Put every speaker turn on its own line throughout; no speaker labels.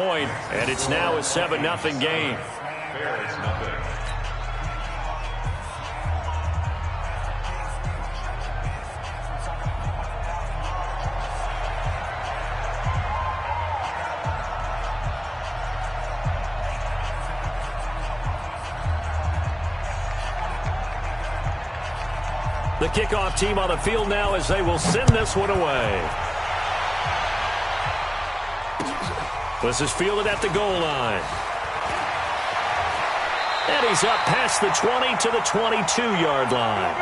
point, and it's now a 7-0 game. The kickoff team on the field now as they will send this one away. This is fielded at the goal line. And he's up past the 20 to the 22-yard line.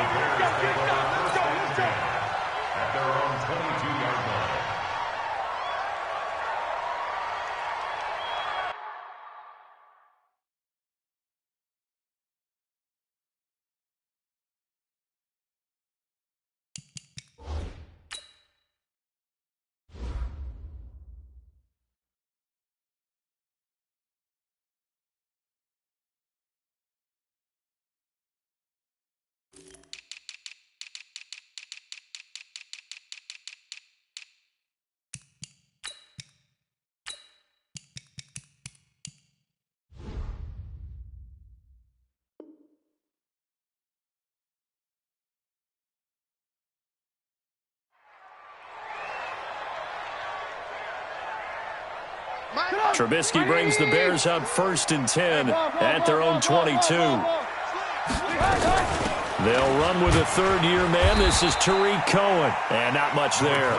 Trubisky brings the Bears up 1st and 10 at their own 22. They'll run with a third-year man. This is Tariq Cohen. And not much there.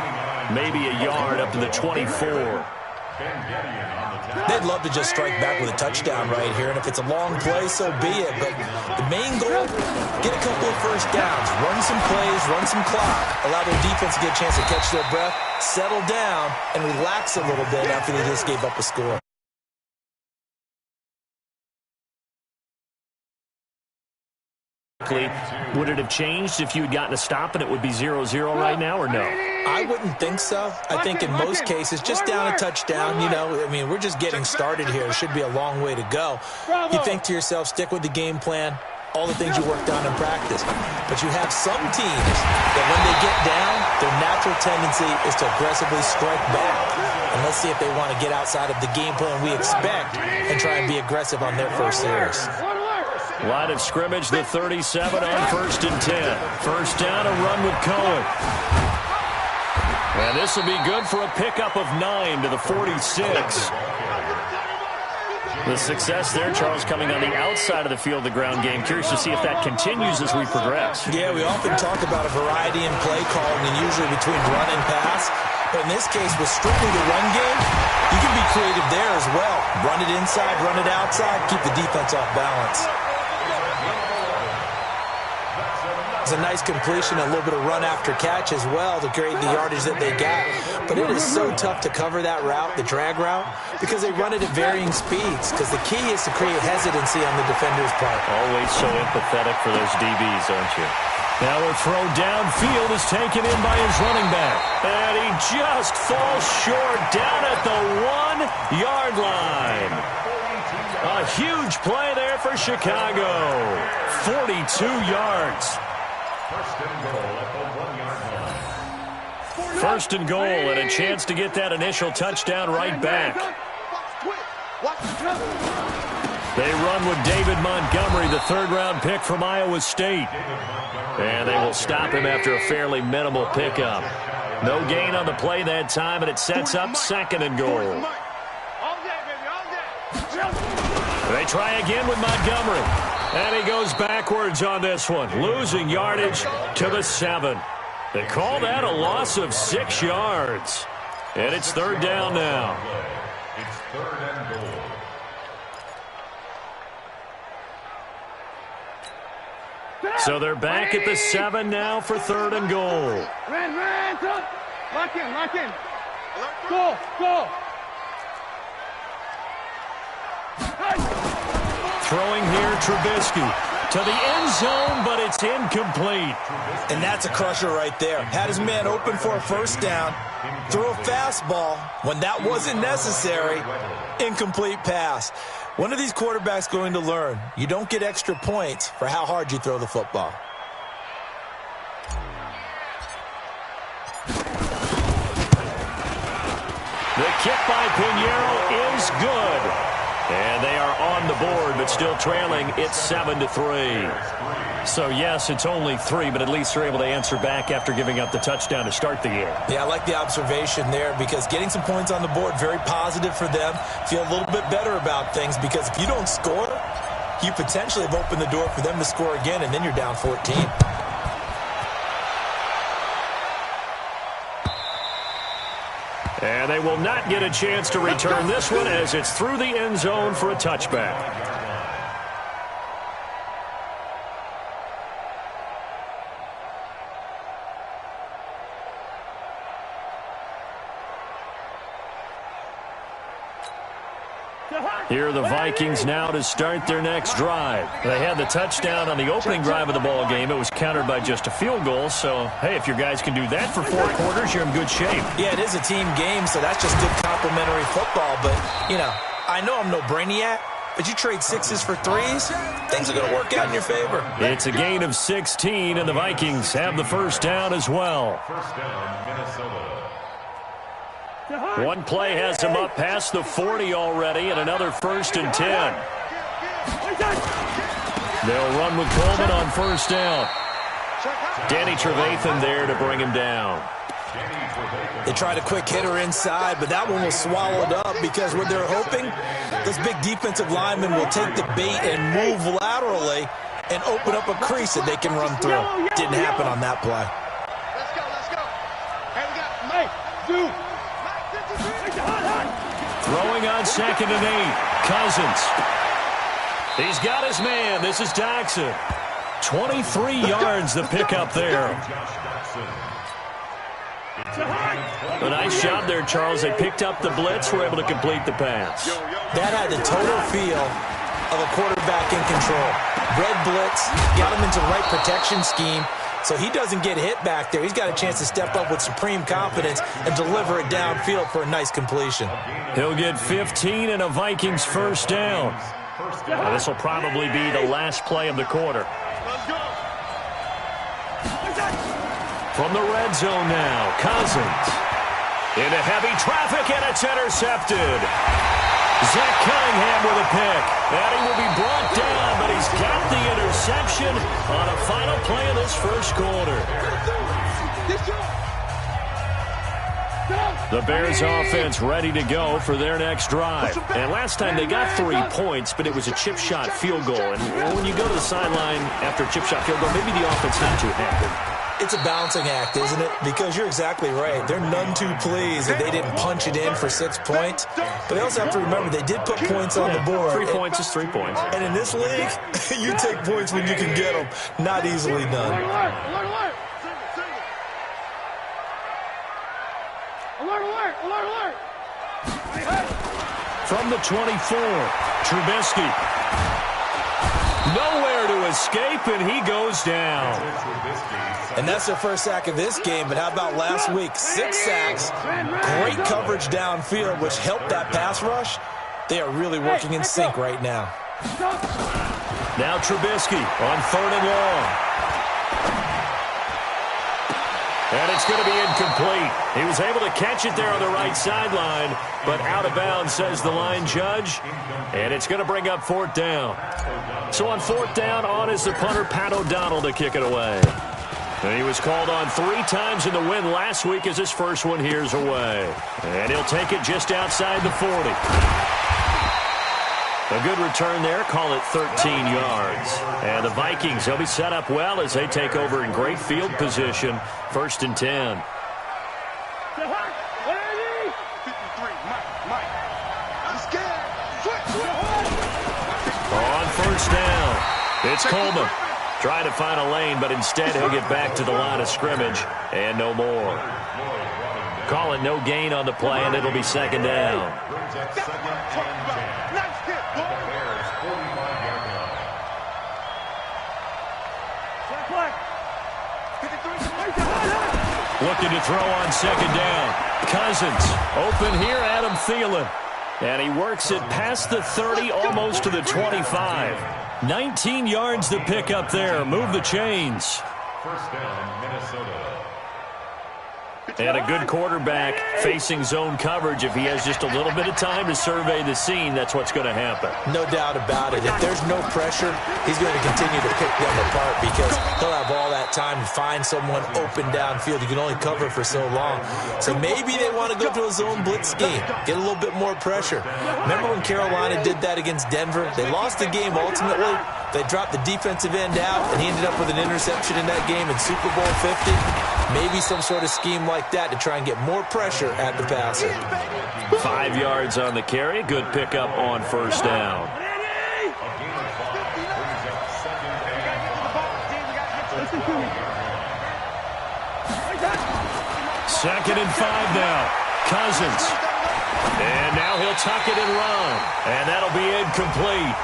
Maybe a yard up to the 24.
They'd love to just strike back with a touchdown right here, and if it's a long play, so be it. But the main goal, get a couple of first downs, run some plays, run some clock, allow their defense to get a chance to catch their breath, settle down, and relax a little bit after they just gave up a score.
Would it have changed if you had gotten a stop and it would be 0-0 right now, or no?
I wouldn't think so. I think in most cases, just down a touchdown, you know, I mean, we're just getting started here. It should be a long way to go. You think to yourself, stick with the game plan, all the things you worked on in practice. But you have some teams that when they get down, their natural tendency is to aggressively strike back. And let's see if they want to get outside of the game plan we expect and try and be aggressive on their first series.
Line of scrimmage, the 37 on 1st and 10. First down, a run with Cohen. And this will be good for a pickup of 9 to the 46. The success there, Charles, coming on the outside of the field, the ground game. Curious to see if that continues as we progress.
Yeah, we often talk about a variety in play calling and usually between run and pass. But in this case, with strictly the run game, you can be creative there as well. Run it inside, run it outside, keep the defense off balance. It's a nice completion, a little bit of run after catch as well to create the yardage that they got. But it is so tough to cover that route, the drag route, because they run it at varying speeds. Because the key is to create hesitancy on the defender's part.
Always so empathetic for those DBs, aren't you? Now a throw downfield is taken in by his running back. And he just falls short down at the 1-yard line. A huge play there for Chicago. 42 yards. First and goal and a chance to get that initial touchdown right back. They run with David Montgomery, the 3rd-round pick from Iowa State. And they will stop him after a fairly minimal pickup. No gain on the play that time, and it sets up 2nd and goal. They try again with Montgomery. And he goes backwards on this one, losing yardage to the 7. They call that a loss of 6 yards. And it's 3rd down now.
It's 3rd and goal.
So they're back at the 7 now for 3rd and goal.
Lock in. Go.
Throwing here, Trubisky to the end zone, but it's incomplete.
And that's a crusher right there. Had his man open for a first down, threw a fastball when that wasn't necessary, incomplete pass. When are these quarterbacks going to learn? You don't get extra points for how hard you throw the football.
The kick by Pinheiro is good. And they are on the board, but still trailing. It's 7-3. So, yes, it's only 3, but at least they're able to answer back after giving up the touchdown to start the year.
Yeah, I like the observation there because getting some points on the board, very positive for them. Feel a little bit better about things because if you don't score, you potentially have opened the door for them to score again, and then you're down 14.
And they will not get a chance to return this one as it's through the end zone for a touchback. Here are the Vikings now to start their next drive. They had the touchdown on the opening drive of the ball game. It was countered by just a field goal. So, hey, if your guys can do that for 4 quarters, you're in good shape.
Yeah, it is a team game, so that's just good complimentary football. But, you know, I know I'm no brainiac, but you trade 6s for 3s, things are going to work out in your favor.
It's a gain of 16, and the Vikings have the first down as well.
First down, Minnesota.
One play has him up past the 40 already, and another 1st and 10. They'll run with Coleman on first down. Danny Trevathan there to bring him down.
They tried a quick hitter inside, but that one was swallowed up because what they're hoping, this big defensive lineman will take the bait and move laterally and open up a crease that they can run through. Didn't happen on that play.
Let's go, let's go. Hey, we got Mike, dude.
Throwing on 2nd and 8. Cousins. He's got his man. This is Jackson. 23 yards the pickup there. A nice job there, Charles. They picked up the blitz, were able to complete the pass.
That had the total feel of a quarterback in control. Red blitz, got him into the right protection scheme, so he doesn't get hit back there. He's got a chance to step up with supreme confidence and deliver it downfield for a nice completion.
He'll get 15 and a Vikings first down. Now, this will probably be the last play of the quarter. From the red zone now, Cousins. Into heavy traffic, and it's intercepted. Zach Cunningham with a pick. And he will be brought down, but he's got the interception on a final play of this first quarter. The Bears offense ready to go for their next drive. And last time they got 3 points, but it was a chip shot field goal. And when you go to the sideline after a chip shot field goal, maybe the offense not too happy.
It's a balancing act, isn't it? Because you're exactly right. They're none too pleased that they didn't punch it in for 6 points. But they also have to remember they did put points on the board.
3 points is 3 points.
And in this league, you take points when you can get them. Not easily done.
Alert, alert. Alert, alert, alert, alert.
From the 24, Trubisky. Nowhere to escape, and he goes down.
And that's their first sack of this game, but how about last week? 6 sacks, great coverage downfield, which helped that pass rush. They are really working in sync right now.
Now Trubisky on 3rd and long. And it's going to be incomplete. He was able to catch it there on the right sideline, but out of bounds, says the line judge. And it's going to bring up 4th down. So on 4th down, on is the punter, Pat O'Donnell, to kick it away. And he was called on 3 times in the win last week as his first one here's away. And he'll take it just outside the 40. A good return there, call it 13 yards. And the Vikings, they'll be set up well as they take over in great field position. 1st and 10. On 1st down, it's Coleman. Trying to find a lane, but instead he'll get back to the line of scrimmage and no more. Call it no gain on the play, and it'll be 2nd down. Looking to throw on 2nd down. Cousins open here, Adam Thielen. And he works it past the 30, almost to the 25. 19 yards to pick up there. Move the chains.
First down, Minnesota.
And a good quarterback facing zone coverage, if he has just a little bit of time to survey the scene, that's what's going to happen.
No doubt about it. If there's no pressure, he's going to continue to pick them apart because he'll have all that time to find someone open downfield. You can only cover for so long. So maybe they want to go to a zone blitz scheme, get a little bit more pressure. Remember when Carolina did that against Denver? They lost the game ultimately. They dropped the defensive end out, and he ended up with an interception in that game in Super Bowl 50. Maybe some sort of scheme like that to try and get more pressure at the passer.
5 yards on the carry. Good pickup on first down. Second and 5 now. Cousins. And now he'll tuck it and run. And that'll be incomplete.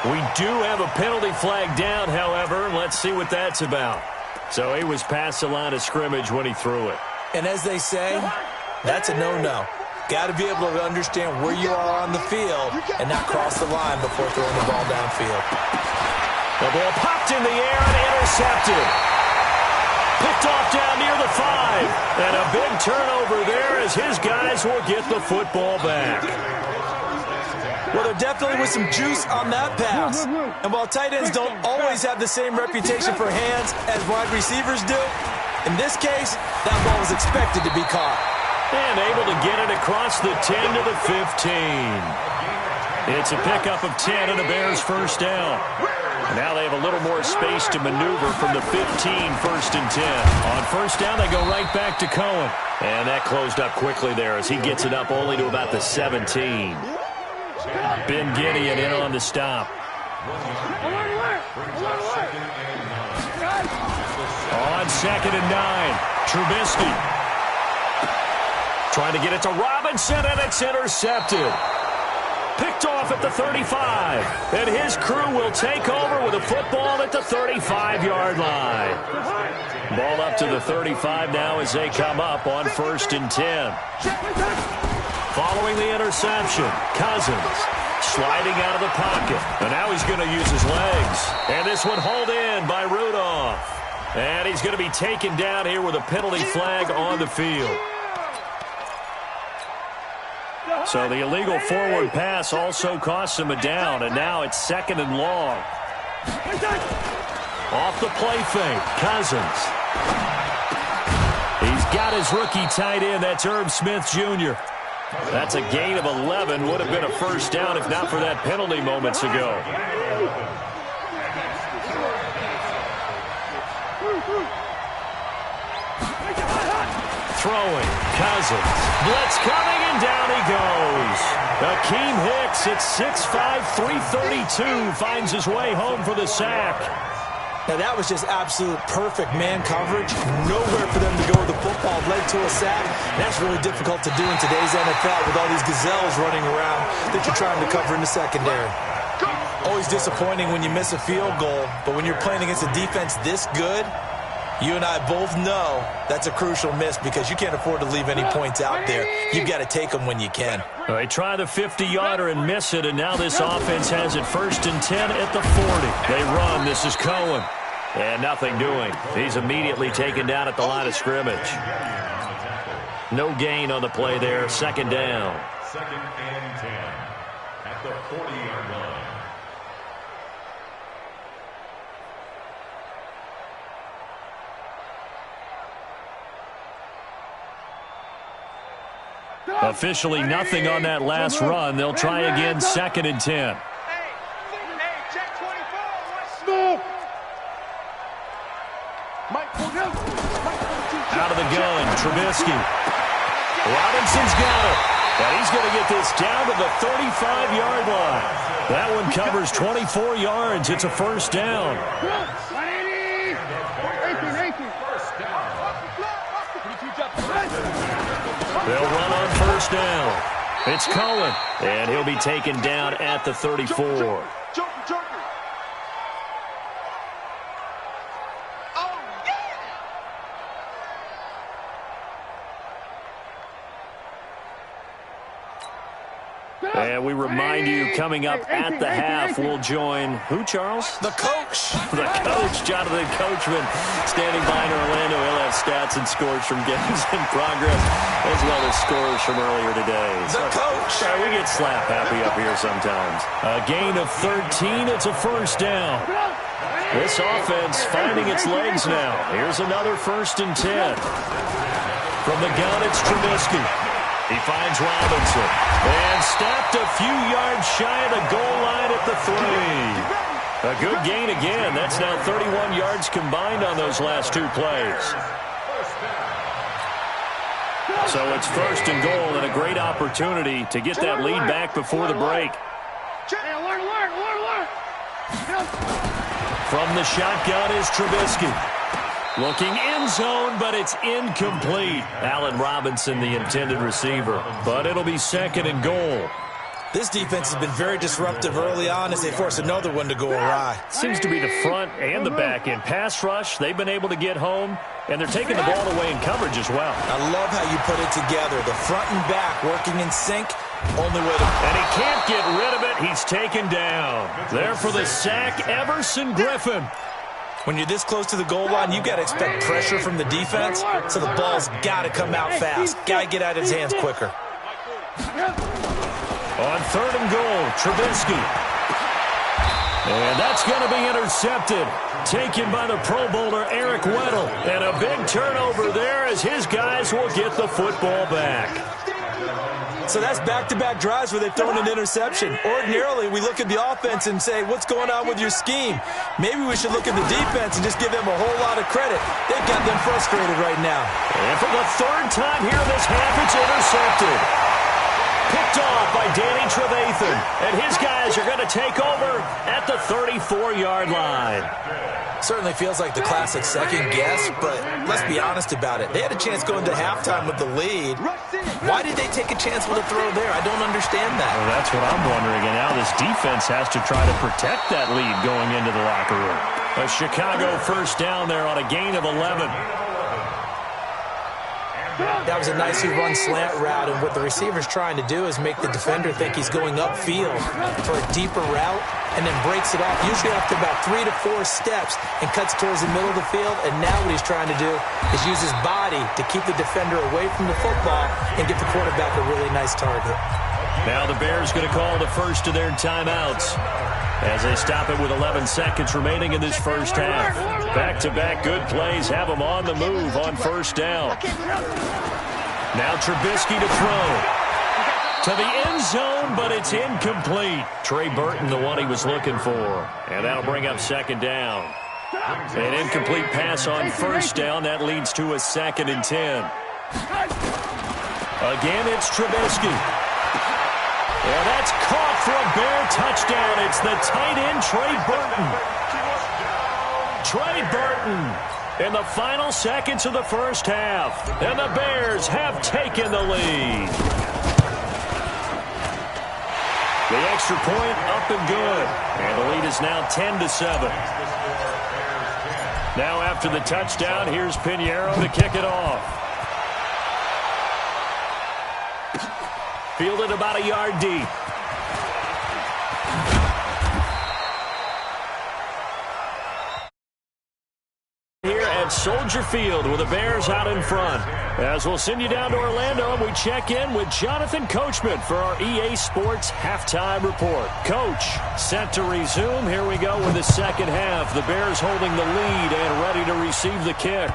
We do have a penalty flag down, however. Let's see what that's about. So he was past the line of scrimmage when he threw it.
And as they say, that's a no-no. Got to be able to understand where you are on the field and not cross the line before throwing the ball downfield.
The ball popped in the air and intercepted. Picked off down near the 5. And a big turnover there as his guys will get the football back.
Well, there definitely was some juice on that pass. And while tight ends don't always have the same reputation for hands as wide receivers do, in this case, that ball was expected to be caught.
And able to get it across the 10 to the 15. It's a pickup of 10 and a Bears first down. And now they have a little more space to maneuver from the 15, first and 10. On first down, they go right back to Cohen. And that closed up quickly there as he gets it up only to about the 17. Ben Gideon in on the stop. On second and 9, Trubisky. Trying to get it to Robinson, and it's intercepted. Picked off at the 35. And his crew will take over with a football at the 35-yard line. Ball up to the 35 now as they come up on first and 10. Following the interception, Cousins sliding out of the pocket. And now he's going to use his legs. And this one hauled in by Rudolph. And he's going to be taken down here with a penalty flag on the field. So the illegal forward pass also costs him a down. And now it's second and long. Off the play fake, Cousins. He's got his rookie tight end. That's Herb Smith Jr. That's a gain of 11. Would have been a first down if not for that penalty moments ago. Throwing, Cousins. Blitz coming, and down he goes. Akeem Hicks at 6'5", 332 finds his way home for the sack.
Now, that was just absolute perfect man coverage. Nowhere for them to go with the football. Led to a sack. That's really difficult to do in today's NFL with all these gazelles running around that you're trying to cover in the secondary. Always disappointing when you miss a field goal, but when you're playing against a defense this good, you and I both know that's a crucial miss because you can't afford to leave any points out there. You've got to take them when you can.
They try the 50-yarder and miss it, and now this offense has it first and 10 at the 40. They run. This is Cohen. And nothing doing. He's immediately taken down at the line of scrimmage. No gain on the play there. Second down.
Second and 10 at the 40-yard line.
Officially nothing on that last run. They'll try again second and 10. Out of the gun, Trubisky. Robinson's got it. And he's going to get this down to the 35-yard line. That one covers 24 yards. It's a first down. They'll run on first down. It's Cohen, and he'll be taken down at the 34. And And we remind you, coming up at the half, we'll join who, Charles?
The coach.
The coach, Jonathan Coachman, standing by in Orlando. He'll have stats and scores from games in progress, as well as scores from earlier today.
The coach.
We get slap happy up here sometimes. A gain of 13. It's a first down. This offense finding its legs now. Here's another 1st and 10. From the gun, it's Trubisky. He finds Robinson. And stopped a few yards shy of the goal line at the 3. A good gain again. That's now 31 yards combined on those last 2 plays. So it's 1st and goal and a great opportunity to get that lead back before the break. From the shotgun is Trubisky. Looking end zone, but it's incomplete. Allen Robinson, the intended receiver. But it'll be 2nd and goal.
This defense has been very disruptive early on as they force another one to go awry.
Seems to be the front and the back end. Pass rush, they've been able to get home, and they're taking the ball away in coverage as well.
I love how you put it together. The front and back working in sync. Only way to...
And he can't get rid of it. He's taken down. There for the sack, Everson Griffin.
When you're this close to the goal line, you got to expect pressure from the defense, so the ball's got to come out fast. Got to get out of his hands quicker.
On 3rd and goal, Trubisky. And that's going to be intercepted. Taken by the Pro Bowler, Eric Weddle. And a big turnover there as his guys will get the football back.
So that's back-to-back drives where they've thrown an interception. Ordinarily, we look at the offense and say, what's going on with your scheme? Maybe we should look at the defense and just give them a whole lot of credit. They've got them frustrated right now.
And for the 3rd time here this half, it's intercepted. Picked off by Danny Trevathan. And his guys are going to take over at the 34-yard line.
Certainly feels like the classic second guess, but let's be honest about it. They had a chance going to halftime with the lead. Why did they take a chance with a throw there? I don't understand that.
Well, that's what I'm wondering. And now this defense has to try to protect that lead going into the locker room. A Chicago 1st down there on a gain of 11.
That was a nicely run slant route, and what the receiver's trying to do is make the defender think he's going upfield for a deeper route and then breaks it off, usually after about 3 to 4 steps, and cuts towards the middle of the field. And now what he's trying to do is use his body to keep the defender away from the football and get the quarterback a really nice target.
Now the Bears going to call the first of their timeouts as they stop it with 11 seconds remaining in this first half. Back-to-back good plays have them on the move on 1st down. Now Trubisky to throw. To the end zone, but it's incomplete. Trey Burton, the one he was looking for. And that'll bring up 2nd down. An incomplete pass on 1st down. That leads to a 2nd and 10. Again, it's Trubisky. And that's caught for a Bear touchdown. It's the tight end, Trey Burton. Trey Burton in the final seconds of the first half. And the Bears have taken the lead. The extra point up and good. And the lead is now 10-7. Now after the touchdown, here's Pinheiro to kick it off. Fielded about a yard deep. Here at Soldier Field with the Bears out in front. As we'll send you down to Orlando and we check in with Jonathan Coachman for our EA Sports Halftime Report. Coach, set to resume. Here we go with the second half. The Bears holding the lead and ready to receive the kick.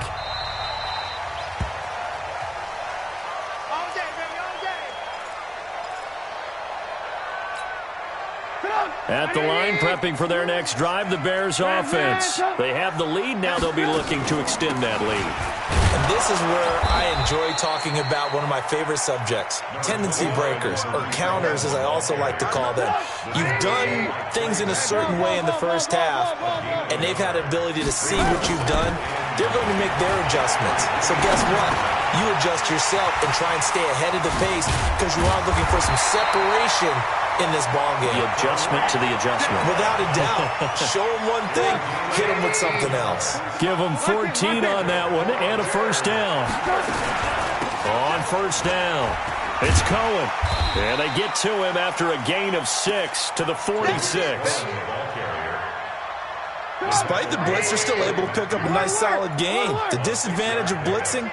At the line, prepping for their next drive, the Bears offense. They have the lead. Now they'll be looking to extend that lead.
And this is where I enjoy talking about one of my favorite subjects, tendency breakers, or counters as I also like to call them. You've done things in a certain way in the first half, and they've had an ability to see what you've done. They're going to make their adjustments. So guess what? You adjust yourself and try and stay ahead of the pace because you are looking for some separation in this ballgame.
The adjustment to the adjustment.
Without a doubt. Show them one thing, hit them with something else.
Give them 14 on that one and a first down. On first down. It's Cohen. And they get to him after a gain of 6 to the 46.
Despite the blitz, they're still able to pick up a nice, solid gain. The disadvantage of blitzing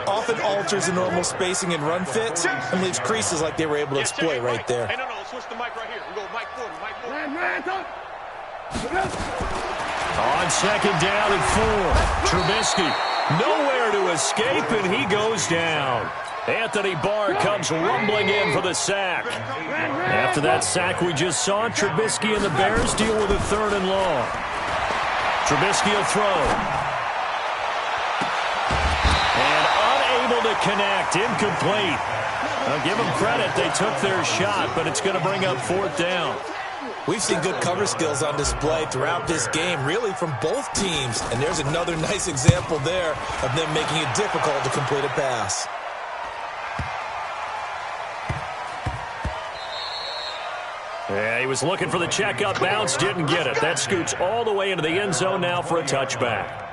often alters the normal spacing and run fits and leaves creases like they were able to exploit right there.
Hey, no, switch the mic right here. We go Mike Ford.
On second down and 4. Trubisky nowhere to escape, and he goes down. Anthony Barr comes rumbling in for the sack. After that sack we just saw, Trubisky and the Bears deal with a 3rd and long. Trubisky will throw. And unable to connect. Incomplete. I'll give them credit. They took their shot, but it's going to bring up 4th down.
We've seen good cover skills on display throughout this game, really from both teams. And there's another nice example there of them making it difficult to complete a pass.
Yeah, he was looking for the check-up bounce, didn't get it. That scoots all the way into the end zone now for a touchback.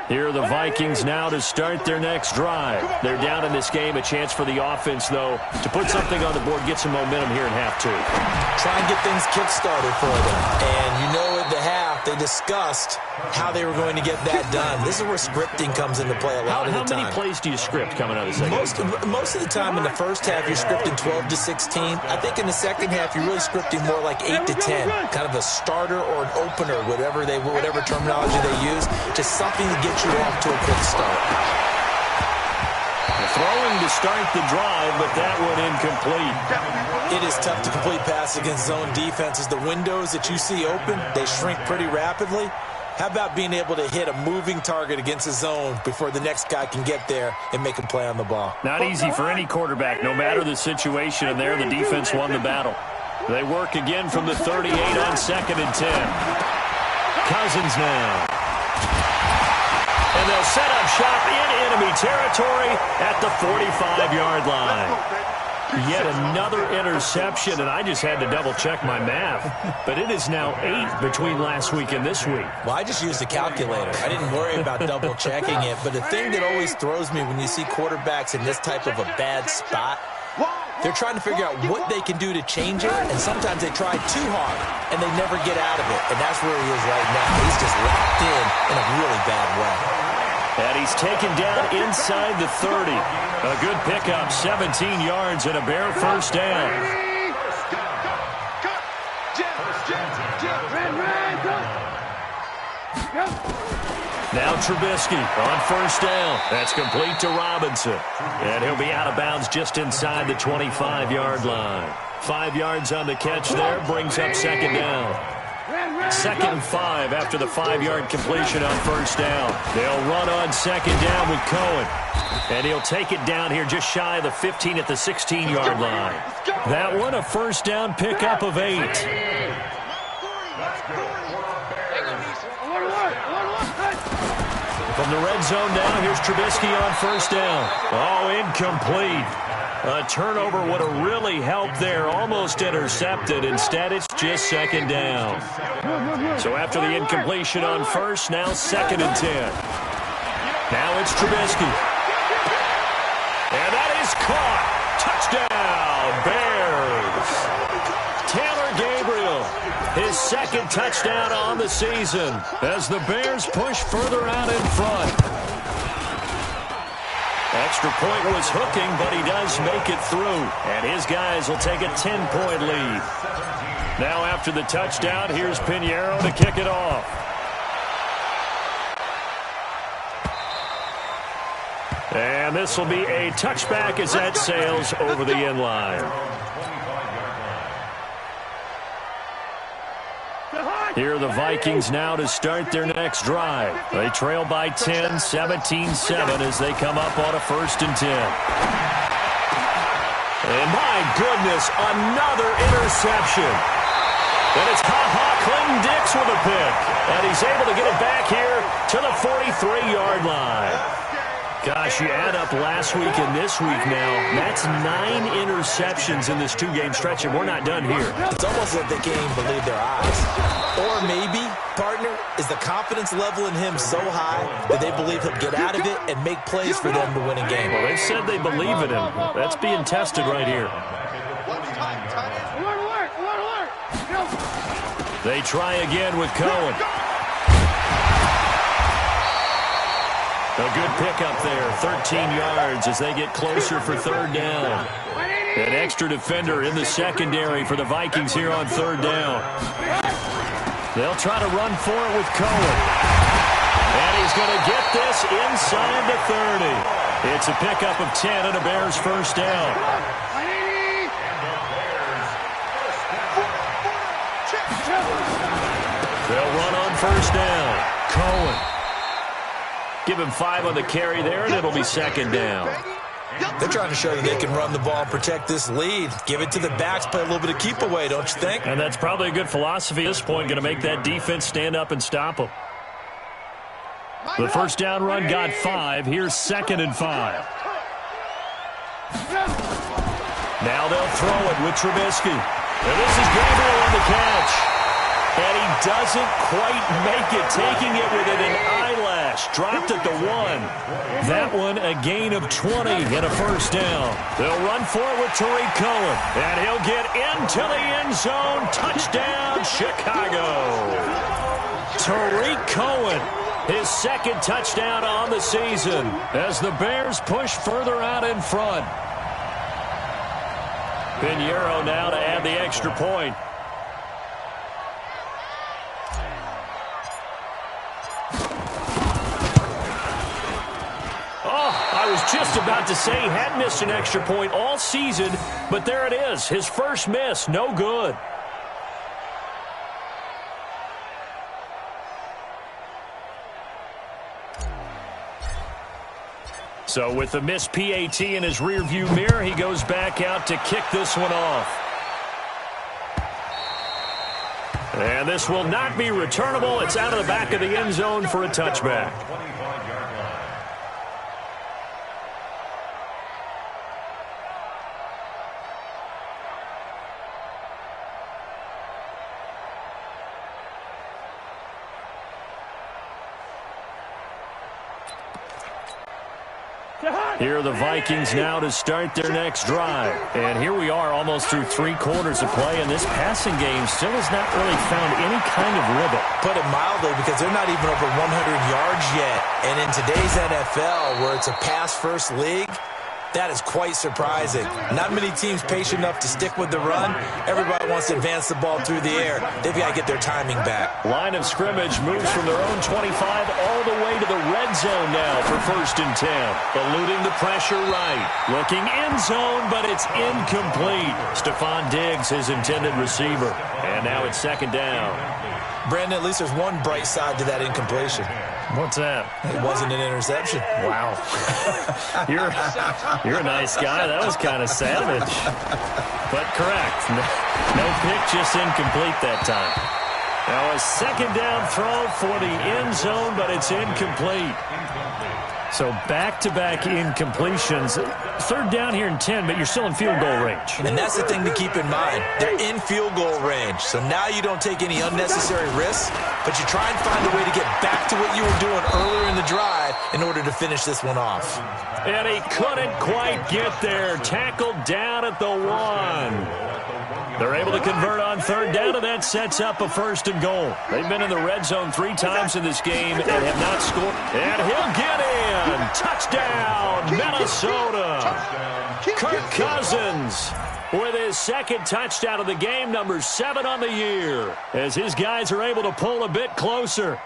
Here are the Vikings now to start their next drive. They're down in this game. A chance for the offense, though, to put something on the board, get some momentum here in half 2.
Try and get things kick-started for them. And you know at the half, they discussed how they were going to get that done. This is where scripting comes into play a lot of the time.
How many plays do you script coming out of the second?
Most of the time in the first half, you're scripting 12 to 16. I think in the second half, you're really scripting more like 8 to 10. Kind of a starter or an opener, whatever terminology they use. Just something to get you off to a quick start.
Throwing to start the drive, but that one incomplete.
It is tough to complete pass against zone defenses. The windows that you see open, they shrink pretty rapidly. How about being able to hit a moving target against a zone before the next guy can get there and make a play on the ball?
Not easy for any quarterback, no matter the situation, and there the defense won the battle. They work again from the 38 on 2nd and 10. Cousins now. And they'll set up shop in enemy territory at the 45-yard line. Yet another interception, and I just had to double-check my math. But it is now 8 between last week and this week.
Well, I just used a calculator. I didn't worry about double-checking it. But the thing that always throws me when you see quarterbacks in this type of a bad spot, they're trying to figure out what they can do to change it, and sometimes they try too hard, and they never get out of it. And that's where he is right now. He's just locked in a really bad way.
And he's taken down inside the 30. A good pickup, 17 yards and a Bear first down. Now Trubisky on first down. That's complete to Robinson. And he'll be out of bounds just inside the 25-yard line. 5 yards on the catch there, brings up 2nd down. 2nd and 5 after the 5-yard completion on first down. They'll run on 2nd down with Cohen. And he'll take it down here just shy of the 15 at the 16-yard line. That one a first down pickup of 8. From the red zone now, here's Trubisky on first down. Oh, incomplete. A turnover would have really helped there. Almost intercepted. Instead, it's just 2nd down. So after the incompletion on first, now 2nd and 10. Now it's Trubisky. And that is caught. Touchdown, Bears. Taylor Gabriel, his 2nd touchdown on the season as the Bears push further out in front. Extra point was hooking, but he does make it through. And his guys will take a 10-point lead. Now after the touchdown, here's Pinheiro to kick it off. And this will be a touchback as that sails over the end line. Here are the Vikings now to start their next drive. They trail by 10, 17-7 as they come up on a 1st and 10. And my goodness, another interception. And it's Clinton Dix with a pick. And he's able to get it back here to the 43-yard line. Gosh, you add up last week and this week now, that's 9 interceptions in this 2-game stretch, and we're not done here.
It's almost like they can't even believe their eyes. Or maybe partner is the confidence level in him so high that they believe he'll get out of it and make plays for them to win a game.
Well, they said they believe in him. That's being tested right here. They try again with Cohen. A good pickup there, 13 yards as they get closer for third down. An extra defender in the secondary for the Vikings here on third down. They'll try to run for it with Cohen. And he's going to get this inside the 30. It's a pickup of 10 and a Bears first down. They'll run on first down. Cohen. Give him 5 on the carry there, and it'll be second down.
They're trying to show that they can run the ball and protect this lead. Give it to the backs, play a little bit of keep away, don't you think?
And that's probably a good philosophy at this point, going to make that defense stand up and stop them. The first down run got 5. Here's 2nd and 5. Now they'll throw it with Trubisky. And this is Gabriel on the catch. And he doesn't quite make it, taking it within an eyelash. Dropped at the 1. That one a gain of 20 and a first down. They'll run for it with Tariq Cohen. And he'll get into the end zone. Touchdown, Chicago. Tariq Cohen, his 2nd touchdown on the season as the Bears push further out in front. Pinheiro now to add the extra point. I was just about to say he hadn't missed an extra point all season, but there it is. His first miss, no good. So with the missed PAT in his rearview mirror, he goes back out to kick this one off. And this will not be returnable. It's out of the back of the end zone for a touchback. Here are the Vikings now to start their next drive. And here we are almost through 3 quarters of play, and this passing game still has not really found any kind of rhythm.
Put it mildly, because they're not even over 100 yards yet. And in today's NFL, where it's a pass-first league, that is quite surprising. Not many teams patient enough to stick with the run. Everybody wants to advance the ball through the air. They've got to get their timing back.
Line of scrimmage moves from their own 25 all the way to the red zone now for 1st and 10. Eluding the pressure right. Looking end zone, but it's incomplete. Stephon Diggs, his intended receiver. And now it's 2nd down.
Brandon, at least there's one bright side to that incompletion.
What's that?
It wasn't an interception.
Wow. You're a nice guy. That was kind of savage. But correct. No pick, just incomplete that time. Now a 2nd down throw for the end zone, but it's incomplete. So back-to-back incompletions. 3rd down here in 10, but you're still in field goal range.
And that's the thing to keep in mind. They're in field goal range. So now you don't take any unnecessary risks, but you try and find a way to get back to what you were doing earlier in the drive in order to finish this one off.
And he couldn't quite get there. Tackled down at the 1. They're able to convert on 3rd down, and that sets up a 1st and goal. They've been in the red zone 3 times in this game and have not scored. And he'll get in. Touchdown, Minnesota. Kirk Cousins with his 2nd touchdown of the game, number 7 on the year, as his guys are able to pull a bit closer.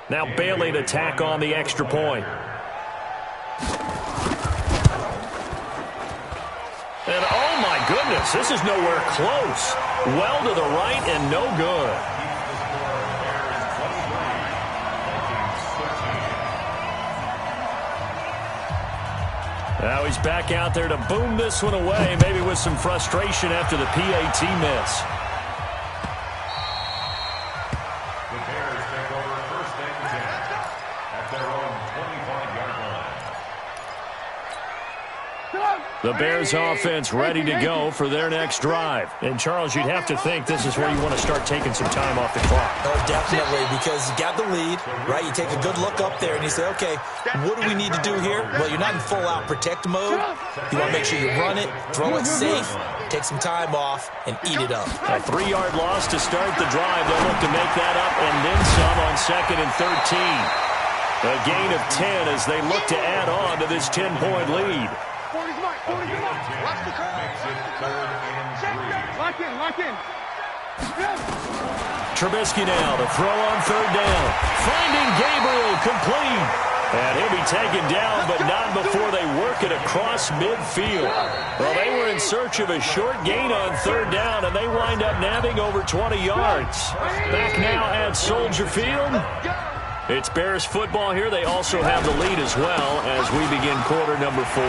Now Bailey to tack on the extra point. And oh my goodness, this is nowhere close. Well to the right and no good. Now he's back out there to boom this one away, maybe with some frustration after the PAT miss. The Bears offense ready to go for their next drive. And, Charles, you'd have to think this is where you want to start taking some time off the clock.
Oh, definitely, because you got the lead, right? You take a good look up there and you say, okay, what do we need to do here? Well, you're not in full-out protect mode. You want to make sure you run it, throw it safe, take some time off, and eat it up.
A 3-yard loss to start the drive. They'll look to make that up and then some on 2nd and 13. A gain of 10 as they look to add on to this 10-point lead.
40's mark. Watch the curve. Lock in.
Trubisky now to throw on 3rd down. Finding Gabriel complete. And he'll be taken down, but not before they work it across midfield. Well, they were in search of a short gain on 3rd down, and they wind up nabbing over 20 yards. Back now at Soldier Field. It's Bears football here. They also have the lead as well as we begin quarter number 4.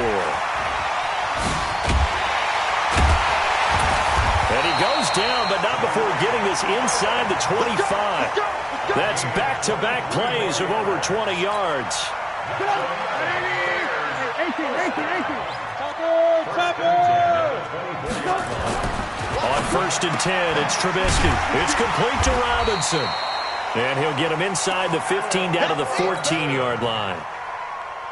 And he goes down, but not before getting this inside the 25. That's back-to-back plays of over 20 yards.
18.
On 1st and 10, it's Trubisky. It's complete to Robinson. And he'll get him inside the 15 down to the 14-yard line.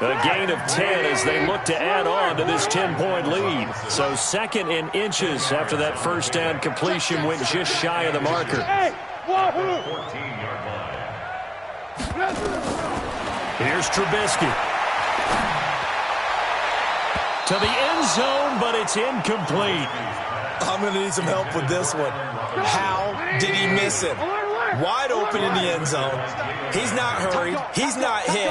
A gain of 10 as they look to add on to this 10-point lead. So 2nd and inches after that 1st down completion went just shy of the marker. Here's Trubisky. To the end zone, but it's incomplete.
I'm going to need some help with this one. How did he miss it? Wide open in the end zone. He's not hurried. He's not hit.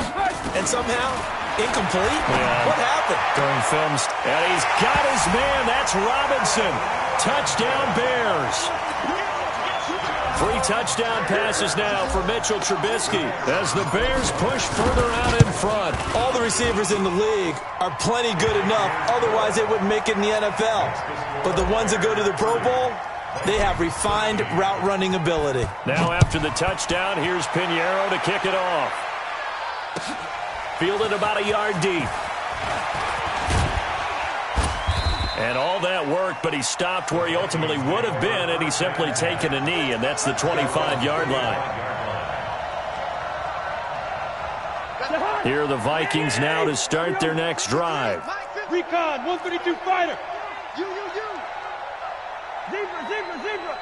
And somehow, incomplete?
Yeah.
What happened?
During films. And he's got his man. That's Robinson. Touchdown Bears. 3 touchdown passes now for Mitchell Trubisky as the Bears push further out in front.
All the receivers in the league are plenty good enough. Otherwise, they wouldn't make it in the NFL. But the ones that go to the Pro Bowl, they have refined route running ability.
Now after the touchdown, here's Pinheiro to kick it off. Fielded about a yard deep. And all that worked, but he stopped where he ultimately would have been had he simply taken a knee, and that's the 25-yard line. Here are the Vikings now to start their next drive.
Recon, 132 fighter. You. Zebra.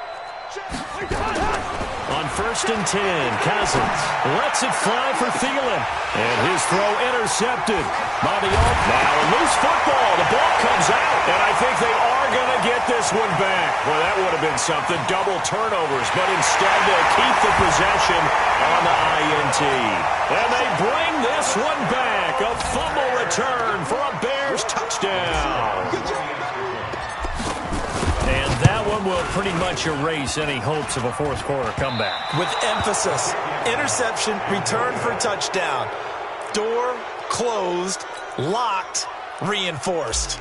On 1st and 10, Cousins lets it fly for Thielen. And his throw intercepted by the now a loose football. The ball comes out, and I think they are going to get this one back. Well, that would have been something, double turnovers, but instead they keep the possession on the INT. And they bring this one back. A fumble return for a Bears touchdown. And that one will pretty much erase any hopes of a fourth-quarter comeback.
With emphasis, interception, return for touchdown. Door closed, locked, reinforced.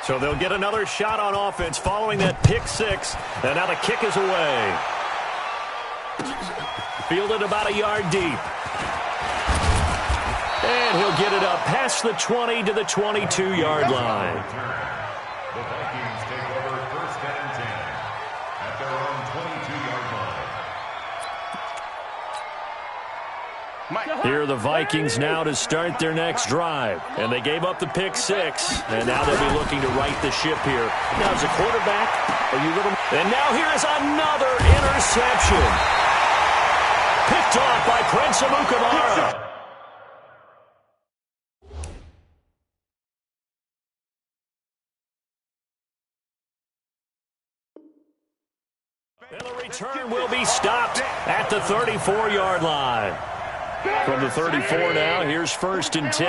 So they'll get another shot on offense following that pick 6. And now the kick is away. Fielded about a yard deep. And he'll get it up past the 20 to the 22-yard line.
The Vikings take over 1st and 10 at their own 22-yard line.
Here are the Vikings now to start their next drive. And they gave up the pick 6. And now they'll be looking to right the ship here. Now as a quarterback, are you little... And now here is another interception. Picked off by Prince Amukamara. And the return will be stopped at the 34-yard line. From the 34 now, here's 1st and 10.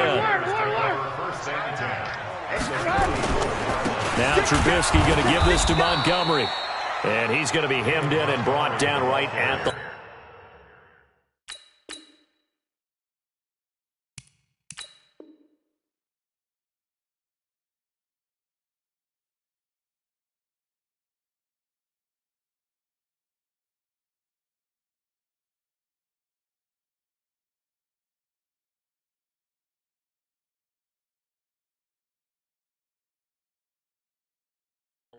Now Trubisky going to give this to Montgomery. And he's going to be hemmed in and brought down right at the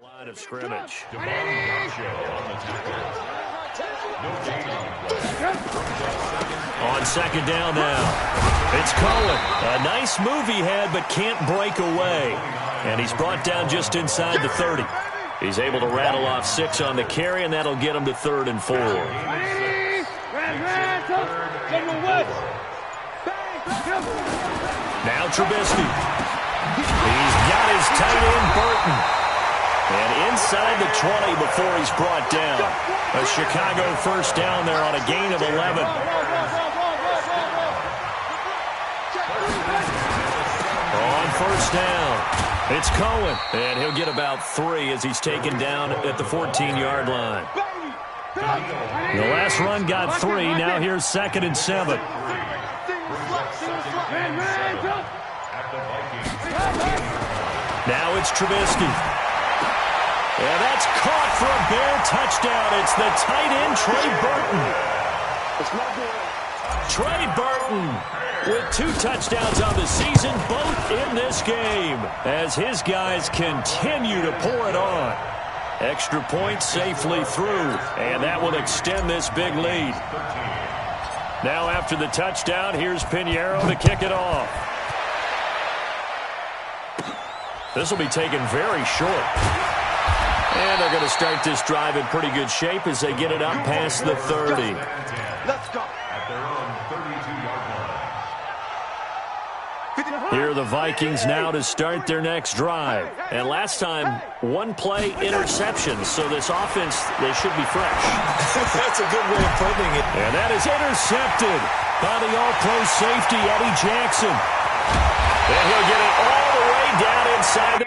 Line of scrimmage. On second down now, it's Cohen. A nice move he had, but can't break away. And he's brought down just inside the 30. He's able to rattle off 6 on the carry, and that'll get him to 3rd and 4. Now Trubisky. He's got his tight end, Burton. And inside the 20 before he's brought down. A Chicago first down there on a gain of 11. On first down, it's Cohen. And he'll get about 3 as he's taken down at the 14-yard line. The last run got 3. Now here's 2nd and 7. Now it's Trubisky. And that's caught for a Bear touchdown. It's the tight end, Trey Burton. Trey Burton with 2 touchdowns on the season, both in this game, as his guys continue to pour it on. Extra point safely through, and that will extend this big lead. Now after the touchdown, here's Pinheiro to kick it off. This will be taken very short. And they're going to start this drive in pretty good shape as they get it up past the 30.
Let's go.
At their own 32-yard line.
Here are the Vikings now to start their next drive. And last time, 1-play interception. So this offense, they should be fresh.
That's a good way of putting it.
And that is intercepted by the all-pro safety, Eddie Jackson. And he'll get it all the way down inside the...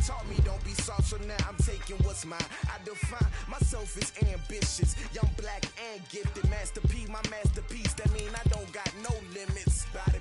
Taught me don't be soft, so now I'm taking what's mine. I define myself as ambitious, young, black, and gifted. Master P, my masterpiece. That mean I don't got no limits. Body